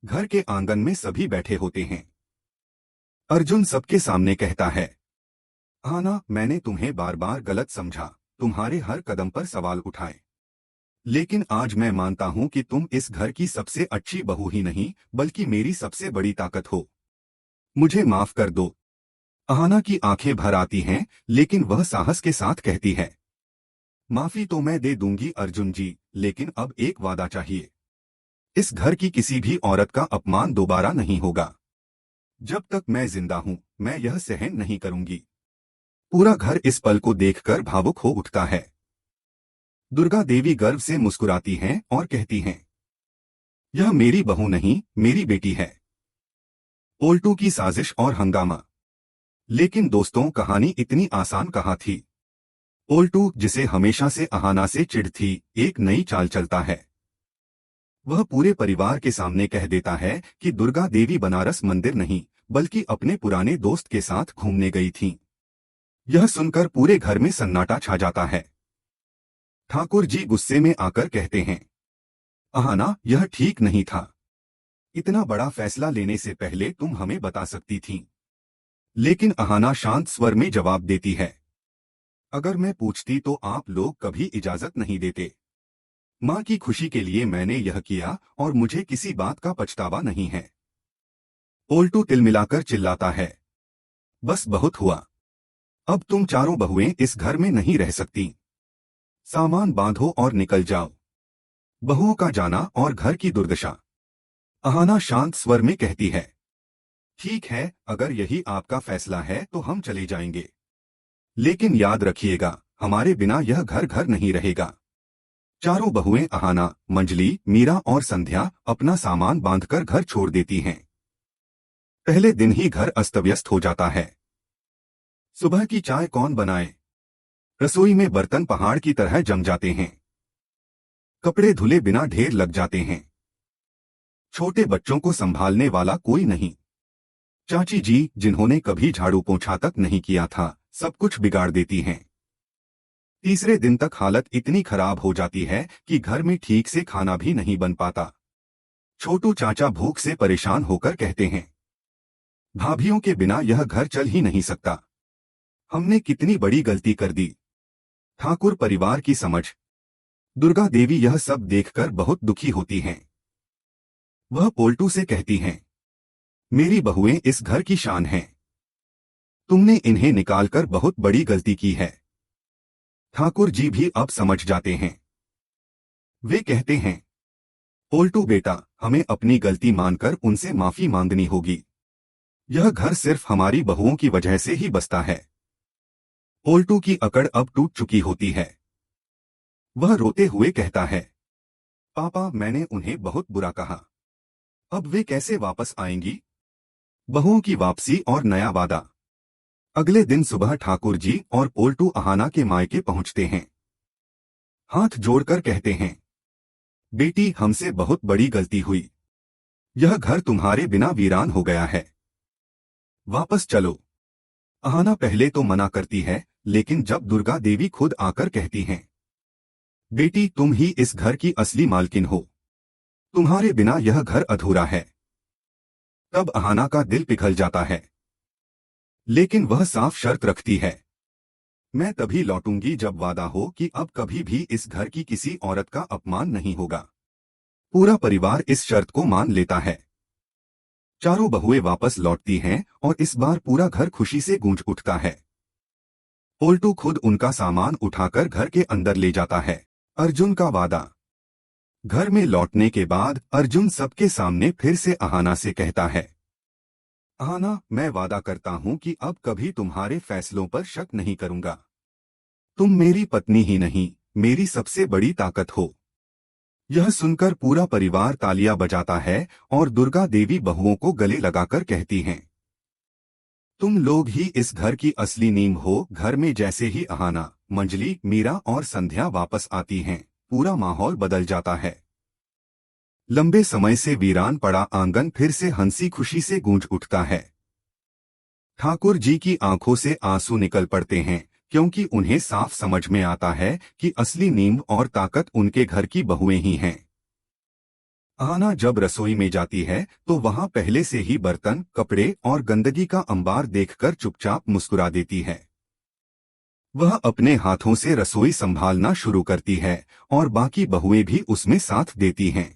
घर के आंगन में सभी बैठे होते हैं। अर्जुन सबके सामने कहता है, आना, मैंने तुम्हें बार बार गलत समझा, तुम्हारे हर कदम पर सवाल उठाए। लेकिन आज मैं मानता हूं कि तुम इस घर की सबसे अच्छी बहू ही नहीं बल्कि मेरी सबसे बड़ी ताकत हो। मुझे माफ कर दो। अहाना की आंखें भर आती हैं, लेकिन वह साहस के साथ कहती है, माफी तो मैं दे दूंगी अर्जुन जी, लेकिन अब एक वादा चाहिए। इस घर की किसी भी औरत का अपमान दोबारा नहीं होगा। जब तक मैं जिंदा हूं, मैं यह सहन नहीं करूंगी। पूरा घर इस पल को देखकर भावुक हो उठता है। दुर्गा देवी गर्व से मुस्कुराती हैं और कहती हैं, यह मेरी बहू नहीं, मेरी बेटी है। ओल्टू की साजिश और हंगामा। लेकिन दोस्तों, कहानी इतनी आसान कहाँ थी। ओल्टू, जिसे हमेशा से अहाना से चिढ़ थी, एक नई चाल चलता है। वह पूरे परिवार के सामने कह देता है कि दुर्गा देवी बनारस मंदिर नहीं बल्कि अपने पुराने दोस्त के साथ घूमने गई थीं। यह सुनकर पूरे घर में सन्नाटा छा जाता है। ठाकुर जी गुस्से में आकर कहते हैं, अहाना, यह ठीक नहीं था। इतना बड़ा फैसला लेने से पहले तुम हमें बता सकती थीं। लेकिन अहाना शांत स्वर में जवाब देती है, अगर मैं पूछती तो आप लोग कभी इजाजत नहीं देते। माँ की खुशी के लिए मैंने यह किया और मुझे किसी बात का पछतावा नहीं है। ओल्टू तिलमिलाकर चिल्लाता है, बस बहुत हुआ। अब तुम चारों बहुएं इस घर में नहीं रह सकती। सामान बांधो और निकल जाओ। बहुओं का जाना और घर की दुर्दशा। अहाना शांत स्वर में कहती है, ठीक है, अगर यही आपका फैसला है तो हम चले जाएंगे। लेकिन याद रखिएगा, हमारे बिना यह घर घर नहीं रहेगा। चारों बहुएं अहाना, मंजली, मीरा और संध्या अपना सामान बांधकर घर छोड़ देती हैं। पहले दिन ही घर अस्तव्यस्त हो जाता है। सुबह की चाय कौन बनाए? रसोई में बर्तन पहाड़ की तरह जम जाते हैं। कपड़े धुले बिना ढेर लग जाते हैं। छोटे बच्चों को संभालने वाला कोई नहीं। चाची जी, जिन्होंने कभी झाड़ू पोंछा तक नहीं किया था, सब कुछ बिगाड़ देती हैं। तीसरे दिन तक हालत इतनी खराब हो जाती है कि घर में ठीक से खाना भी नहीं बन पाता। छोटू चाचा भूख से परेशान होकर कहते हैं, भाभीयों के बिना यह घर चल ही नहीं सकता। हमने कितनी बड़ी गलती कर दी। ठाकुर परिवार की समझ। दुर्गा देवी यह सब देखकर बहुत दुखी होती हैं। वह पोल्टू से कहती हैं, मेरी बहुएं इस घर की शान हैं। तुमने इन्हें निकालकर बहुत बड़ी गलती की है। ठाकुर जी भी अब समझ जाते हैं। वे कहते हैं, पोल्टू बेटा, हमें अपनी गलती मानकर उनसे माफी मांगनी होगी। यह घर सिर्फ हमारी बहुओं की वजह से ही बसता है। पोल्टू की अकड़ अब टूट चुकी होती है। वह रोते हुए कहता है, पापा, मैंने उन्हें बहुत बुरा कहा। अब वे कैसे वापस आएंगी? बहुओं की वापसी और नया वादा। अगले दिन सुबह ठाकुर जी और पोल्टू अहाना के मायके पहुंचते हैं। हाथ जोड़कर कहते हैं, बेटी, हमसे बहुत बड़ी गलती हुई। यह घर तुम्हारे बिना वीरान हो गया है। वापस चलो। अहाना पहले तो मना करती है, लेकिन जब दुर्गा देवी खुद आकर कहती हैं, बेटी, तुम ही इस घर की असली मालकिन हो। तुम्हारे बिना यह घर अधूरा है। तब अहाना का दिल पिघल जाता है। लेकिन वह साफ शर्त रखती है, मैं तभी लौटूंगी जब वादा हो कि अब कभी भी इस घर की किसी औरत का अपमान नहीं होगा। पूरा परिवार इस शर्त को मान लेता है। चारों बहुएं वापस लौटती हैं और इस बार पूरा घर खुशी से गूंज उठता है। पोल्टू खुद उनका सामान उठाकर घर के अंदर ले जाता है। अर्जुन का वादा। घर में लौटने के बाद अर्जुन सबके सामने फिर से अहाना से कहता है, अहाना, मैं वादा करता हूं कि अब कभी तुम्हारे फैसलों पर शक नहीं करूंगा। तुम मेरी पत्नी ही नहीं, मेरी सबसे बड़ी ताकत हो। यह सुनकर पूरा परिवार तालियां बजाता है और दुर्गा देवी बहुओं को गले लगाकर कहती हैं, तुम लोग ही इस घर की असली नींव हो। घर में जैसे ही अहाना, मंजली, मीरा और संध्या वापस आती हैं, पूरा माहौल बदल जाता है। लंबे समय से वीरान पड़ा आंगन फिर से हंसी खुशी से गूंज उठता है। ठाकुर जी की आंखों से आंसू निकल पड़ते हैं, क्योंकि उन्हें साफ समझ में आता है कि असली नींव और ताकत उनके घर की बहुएं ही हैं। आना जब रसोई में जाती है तो वहां पहले से ही बर्तन, कपड़े और गंदगी का अंबार देखकर चुपचाप मुस्कुरा देती है। वह अपने हाथों से रसोई संभालना शुरू करती है और बाकी बहुएं भी उसमें साथ देती हैं।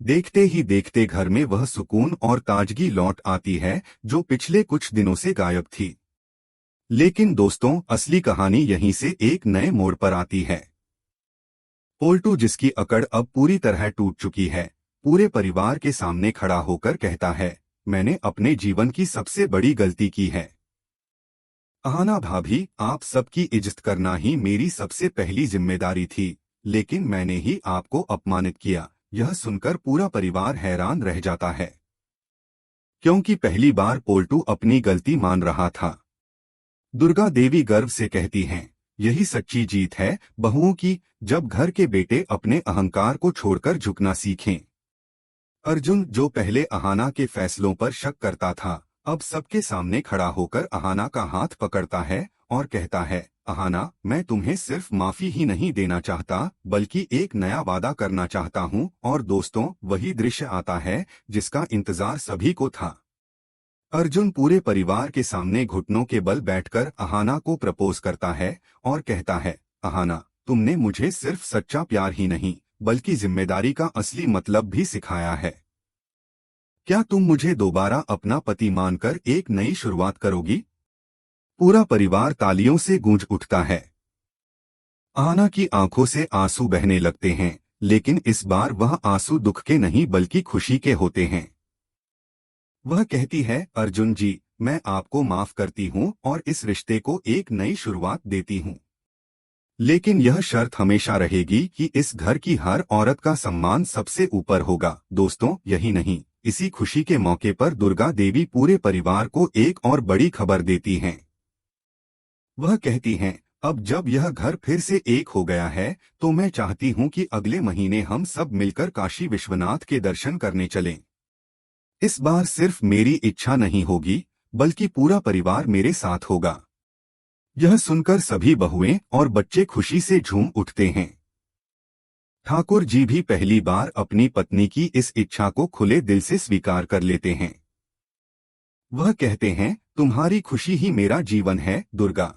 देखते ही देखते घर में वह सुकून और ताजगी लौट आती है जो पिछले कुछ दिनों से गायब थी। लेकिन दोस्तों, असली कहानी यहीं से एक नए मोड़ पर आती है। पोल्टू, जिसकी अकड़ अब पूरी तरह टूट चुकी है, पूरे परिवार के सामने खड़ा होकर कहता है, मैंने अपने जीवन की सबसे बड़ी गलती की है। आना भाभी, आप सबकी इज्जत करना ही मेरी सबसे पहली जिम्मेदारी थी, लेकिन मैंने ही आपको अपमानित किया। यह सुनकर पूरा परिवार हैरान रह जाता है, क्योंकि पहली बार पोल्टू अपनी गलती मान रहा था। दुर्गा देवी गर्व से कहती हैं, यही सच्ची जीत है बहुओं की, जब घर के बेटे अपने अहंकार को छोड़कर झुकना सीखें। अर्जुन, जो पहले अहाना के फैसलों पर शक करता था, अब सबके सामने खड़ा होकर अहाना का हाथ पकड़ता है और कहता है, अहाना, मैं तुम्हें सिर्फ माफी ही नहीं देना चाहता, बल्कि एक नया वादा करना चाहता हूँ। और दोस्तों, वही दृश्य आता है जिसका इंतजार सभी को था। अर्जुन पूरे परिवार के सामने घुटनों के बल बैठकर अहाना को प्रपोज करता है और कहता है, अहाना, तुमने मुझे सिर्फ सच्चा प्यार ही नहीं, बल्कि जिम्मेदारी का असली मतलब भी सिखाया है। क्या तुम मुझे दोबारा अपना पति मानकर एक नई शुरुआत करोगी? पूरा परिवार तालियों से गूंज उठता है। आना की आंखों से आंसू बहने लगते हैं, लेकिन इस बार वह आंसू दुख के नहीं बल्कि खुशी के होते हैं। वह कहती है, अर्जुन जी, मैं आपको माफ करती हूँ और इस रिश्ते को एक नई शुरुआत देती हूँ। लेकिन यह शर्त हमेशा रहेगी कि इस घर की हर औरत का सम्मान सबसे ऊपर होगा। दोस्तों, यही नहीं, इसी खुशी के मौके पर दुर्गा देवी पूरे परिवार को एक और बड़ी खबर देती हैं। वह कहती हैं, अब जब यह घर फिर से एक हो गया है, तो मैं चाहती हूँ कि अगले महीने हम सब मिलकर काशी विश्वनाथ के दर्शन करने चलें। इस बार सिर्फ मेरी इच्छा नहीं होगी, बल्कि पूरा परिवार मेरे साथ होगा। यह सुनकर सभी बहुएं और बच्चे खुशी से झूम उठते हैं। ठाकुर जी भी पहली बार अपनी पत्नी की इस इच्छा को खुले दिल से स्वीकार कर लेते हैं। वह कहते हैं, तुम्हारी खुशी ही मेरा जीवन है, दुर्गा।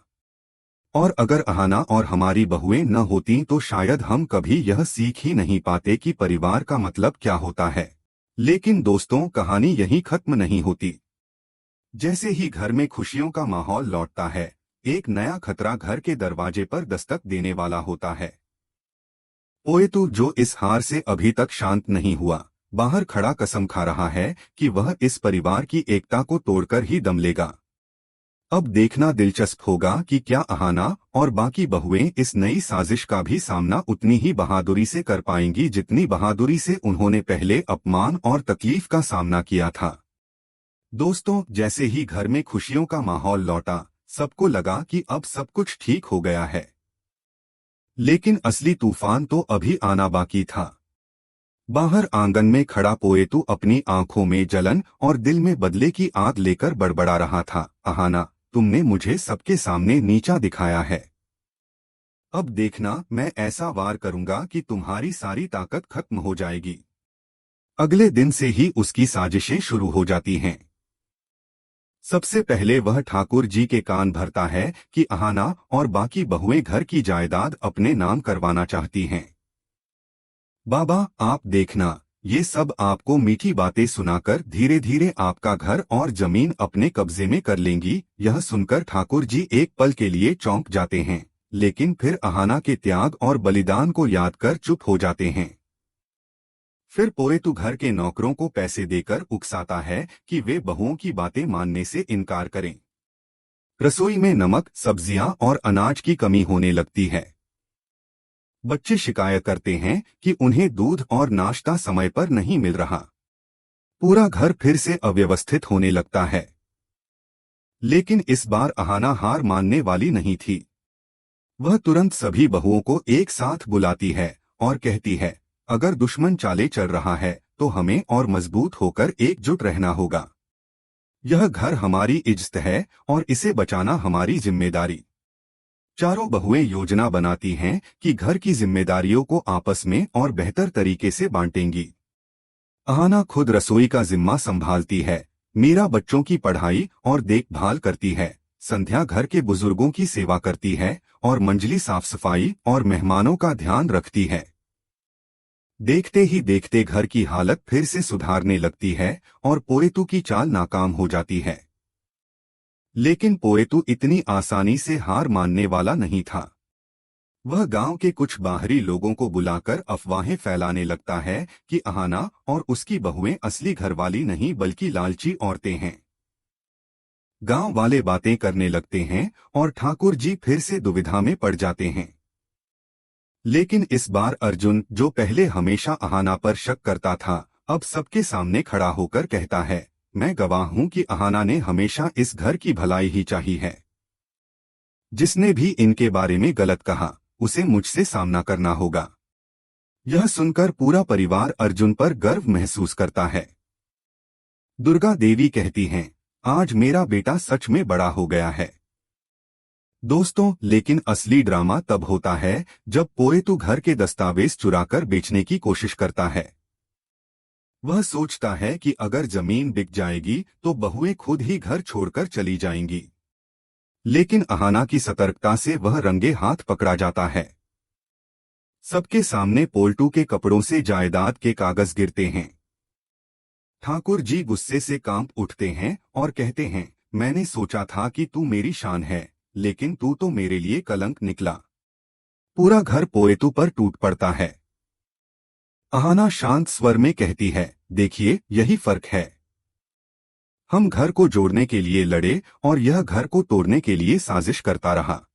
और अगर अहाना और हमारी बहुएं न होती तो शायद हम कभी यह सीख ही नहीं पाते कि परिवार का मतलब क्या होता है। लेकिन दोस्तों, कहानी यहीं खत्म नहीं होती। जैसे ही घर में खुशियों का माहौल लौटता है, एक नया खतरा घर के दरवाजे पर दस्तक देने वाला होता है। पोएतु, जो इस हार से अभी तक शांत नहीं हुआ, बाहर खड़ा कसम खा रहा है कि वह इस परिवार की एकता को तोड़कर ही दम लेगा। अब देखना दिलचस्प होगा कि क्या अहाना और बाकी बहुएं इस नई साजिश का भी सामना उतनी ही बहादुरी से कर पाएंगी जितनी बहादुरी से उन्होंने पहले अपमान और तकलीफ का सामना किया था। दोस्तों, जैसे ही घर में खुशियों का माहौल लौटा, सबको लगा कि अब सब कुछ ठीक हो गया है। लेकिन असली तूफान तो अभी आना बाकी था। बाहर आंगन में खड़ा पोएतु अपनी आंखों में जलन और दिल में बदले की आग लेकर बड़बड़ा रहा था, अहाना, तुमने मुझे सबके सामने नीचा दिखाया है। अब देखना, मैं ऐसा वार करूंगा कि तुम्हारी सारी ताकत खत्म हो जाएगी। अगले दिन से ही उसकी साजिशें शुरू हो जाती हैं। सबसे पहले वह ठाकुर जी के कान भरता है कि अहाना और बाकी बहुएं घर की जायदाद अपने नाम करवाना चाहती हैं। बाबा, आप देखना, ये सब आपको मीठी बातें सुनाकर धीरे धीरे आपका घर और जमीन अपने कब्जे में कर लेंगी। यह सुनकर ठाकुर जी एक पल के लिए चौंक जाते हैं, लेकिन फिर अहाना के त्याग और बलिदान को याद कर चुप हो जाते हैं। फिर पोएतु घर के नौकरों को पैसे देकर उकसाता है कि वे बहुओं की बातें मानने से इनकार करें। रसोई में नमक, सब्जियां और अनाज की कमी होने लगती है। बच्चे शिकायत करते हैं कि उन्हें दूध और नाश्ता समय पर नहीं मिल रहा। पूरा घर फिर से अव्यवस्थित होने लगता है। लेकिन इस बार अहाना हार मानने वाली नहीं थी। वह तुरंत सभी बहुओं को एक साथ बुलाती है और कहती है, अगर दुश्मन चाले चल रहा है तो हमें और मजबूत होकर एकजुट रहना होगा। यह घर हमारी इज्जत है और इसे बचाना हमारी जिम्मेदारी। चारों बहुएं योजना बनाती हैं कि घर की जिम्मेदारियों को आपस में और बेहतर तरीके से बांटेंगी। अहाना खुद रसोई का जिम्मा संभालती है, मीरा बच्चों की पढ़ाई और देखभाल करती है, संध्या घर के बुजुर्गों की सेवा करती है और मंजली साफ सफाई और मेहमानों का ध्यान रखती है। देखते ही देखते घर की हालत फिर से सुधारने लगती है और पोएतू की चाल नाकाम हो जाती है। लेकिन पोएतू इतनी आसानी से हार मानने वाला नहीं था। वह गांव के कुछ बाहरी लोगों को बुलाकर अफवाहें फैलाने लगता है कि अहाना और उसकी बहुएं असली घरवाली नहीं बल्कि लालची औरतें हैं। गांव वाले बातें करने लगते हैं और ठाकुर जी फिर से दुविधा में पड़ जाते हैं। लेकिन इस बार अर्जुन, जो पहले हमेशा अहाना पर शक करता था, अब सबके सामने खड़ा होकर कहता है, मैं गवाह हूं कि अहाना ने हमेशा इस घर की भलाई ही चाही है। जिसने भी इनके बारे में गलत कहा, उसे मुझसे सामना करना होगा। यह सुनकर पूरा परिवार अर्जुन पर गर्व महसूस करता है। दुर्गा देवी कहती हैं, आज मेरा बेटा सच में बड़ा हो गया है। दोस्तों, लेकिन असली ड्रामा तब होता है जब पोएतू घर के दस्तावेज चुराकर बेचने की कोशिश करता है। वह सोचता है कि अगर जमीन बिक जाएगी तो बहुएं खुद ही घर छोड़कर चली जाएंगी। लेकिन अहाना की सतर्कता से वह रंगे हाथ पकड़ा जाता है। सबके सामने पोल्टू के कपड़ों से जायदाद के कागज गिरते हैं। ठाकुर जी गुस्से से कांप उठते हैं और कहते हैं, मैंने सोचा था कि तू मेरी शान है, लेकिन तू तो मेरे लिए कलंक निकला। पूरा घर पोएतू पर टूट पड़ता है। अहाना शांत स्वर में कहती है, देखिए, यही फर्क है। हम घर को जोड़ने के लिए लड़े और यह घर को तोड़ने के लिए साजिश करता रहा।